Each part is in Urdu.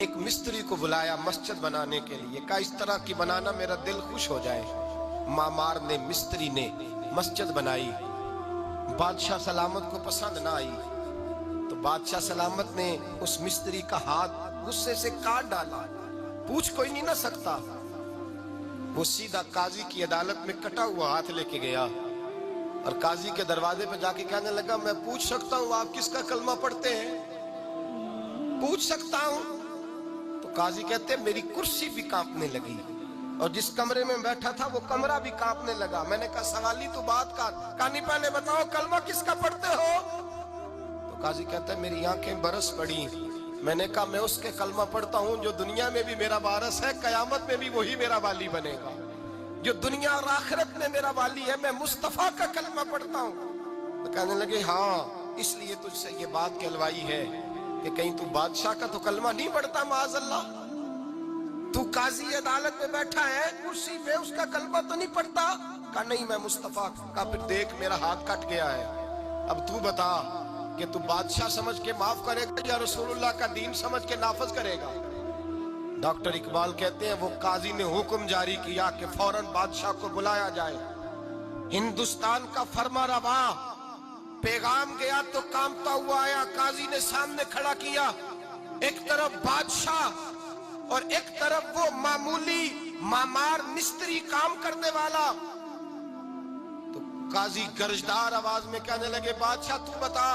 ایک مستری کو بلایا مسجد بنانے کے لیے، کہا اس طرح کی بنانا میرا دل خوش ہو جائے۔ معمار نے، مستری نے مسجد بنائی، بادشاہ سلامت کو پسند نہ آئی تو بادشاہ سلامت نے اس مستری کا ہاتھ غصے سے کاٹ ڈالا، پوچھ کوئی نہیں نہ سکتا۔ وہ سیدھا قاضی کی عدالت میں کٹا ہوا ہاتھ لے کے گیا اور قاضی کے دروازے پہ جا کے کہنے لگا میں پوچھ سکتا ہوں آپ کس کا کلمہ پڑھتے ہیں؟ پوچھ سکتا ہوں؟ تو قاضی کہتے ہیں میری کرسی بھی کانپنے لگی اور جس کمرے میں بیٹھا تھا وہ کمرہ بھی کانپنے لگا۔ میں نے کہا سوالی تو بات کر، کہانی پہلے بتاؤ کلمہ کس کا پڑھتے ہو؟ تو قاضی کہتا ہے میری آنکھیں برس پڑی۔ میں نے کہا میں اس کے کلمہ پڑھتا ہوں جو دنیا میں بھی میرا وارث ہے، قیامت میں بھی وہی میرا والی بنے گا۔ جو دنیا اور آخرت میں میرا والی ہے، میں مصطفیٰ کا کلمہ پڑھتا ہوں۔ تو کہنے لگے ہاں اس لیے تجھ سے یہ بات کہلوائی ہے کہ کہیں تو بادشاہ کا تو کلمہ نہیں پڑھتا معاذ اللہ، تو قاضی عدالت میں بیٹھا ہے کرسی پہ، اس کا کلمہ تو نہیں پڑھتا؟ کہا نہیں میں مصطفیٰ کا۔ پھر دیکھ میرا ہاتھ کٹ گیا ہے، اب تو بتا کہ تو بادشاہ سمجھ کے معاف کرے گا یا رسول اللہ کا دین سمجھ کے نافذ کرے گا؟ ڈاکٹر اقبال کہتے ہیں وہ قاضی نے حکم جاری کیا کہ فوراً بادشاہ کو بلایا جائے۔ ہندوستان کا فرما روا پیغام گیا تو کانپتا ہوا آیا، قاضی نے سامنے کھڑا کیا، ایک طرف بادشاہ اور ایک طرف وہ معمولی معمار مستری کام کرنے والا۔ تو قاضی گرجدار آواز میں کہنے لگے بادشاہ تو بتا،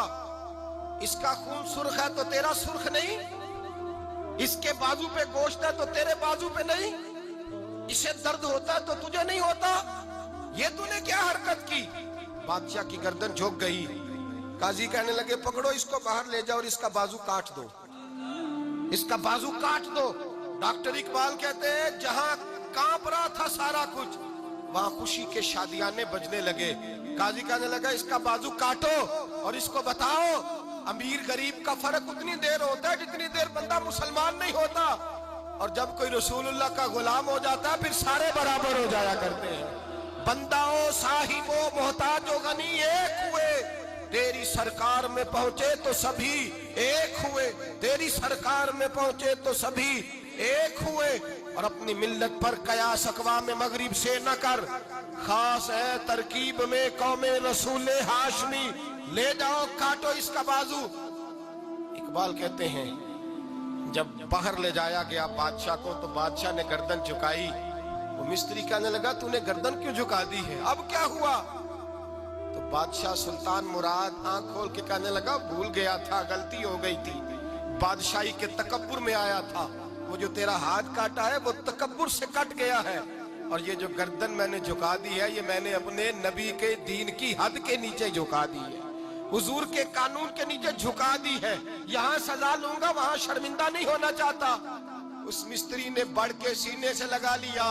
اس کا خون سرخ ہے تو تیرا سرخ نہیں؟ اس کے بازو پہ گوشت ہے تو تیرے بازو پہ نہیں؟ اسے درد ہوتا ہے تو تجھے نہیں ہوتا؟ یہ تو نے کیا حرکت کی؟ بادشاہ کی گردن جھک گئی۔ قاضی کہنے لگے پکڑو اس کو باہر لے جاؤ اور اس کا بازو کاٹ دو، اس کا بازو کاٹ دو۔ ڈاکٹر اقبال کہتے ہیں جہاں کانپ رہا تھا سارا کچھ، وہاں خوشی کے شادیانے بجنے لگے۔ قاضی کہنے لگا اس کا بازو کاٹو اور اس کو بتاؤ امیر غریب کا فرق اتنی دیر ہوتا ہے جتنی دیر بندہ مسلمان نہیں ہوتا، اور جب کوئی رسول اللہ کا غلام ہو جاتا ہے پھر سارے برابر ہو جایا کرتے ہیں۔ بنداؤ صاحب و محتاج و غنی ایک ہوئے، تیری سرکار میں پہنچے تو سبھی ایک ہوئے، تیری سرکار میں پہنچے تو سبھی ایک ہوئے۔ اور اپنی ملت پر قیاس اقوام مغرب سے نہ کر، خاص ہے ترکیب میں قوم رسول ہاشمی، لے جاؤ کاٹو اس کا بازو۔ اقبال کہتے ہیں جب باہر لے جایا گیا بادشاہ کو تو بادشاہ نے گردن جھکائی۔ وہ مستری کہنے لگا تو نے گردن کیوں جھکا دی ہے، اب کیا ہوا؟ تو بادشاہ سلطان مراد آنکھ کھول کے کہنے لگا بھول گیا تھا، غلطی ہو گئی تھی، بادشاہی کے تکبر میں آیا تھا، وہ جو تیرا ہاتھ کاٹا ہے وہ تکبر سے کٹ گیا ہے، اور یہ جو گردن میں نے جھکا دی ہے یہ میں نے اپنے نبی کے دین کی حد کے نیچے جھکا دی ہے، حضور کے قانون کے نیچے جھکا دی ہے۔ یہاں سزا لوں گا وہاں شرمندہ نہیں ہونا چاہتا۔ اس مستری نے بڑھ کے سینے سے لگا لیا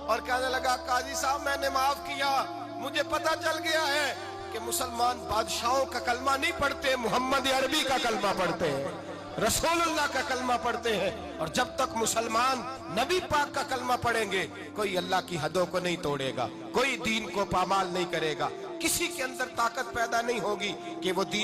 اور کہنے لگا قاضی صاحب میں نے معاف کیا، مجھے پتا چل گیا ہے کہ مسلمان بادشاہوں کا کلمہ نہیں پڑھتے، محمد عربی کا کلمہ پڑھتے ہیں، رسول اللہ کا کلمہ پڑھتے ہیں، اور جب تک مسلمان نبی پاک کا کلمہ پڑھیں گے کوئی اللہ کی حدوں کو نہیں توڑے گا، کوئی دین کو پامال نہیں کرے گا، کسی کے اندر طاقت پیدا نہیں ہوگی کہ وہ دین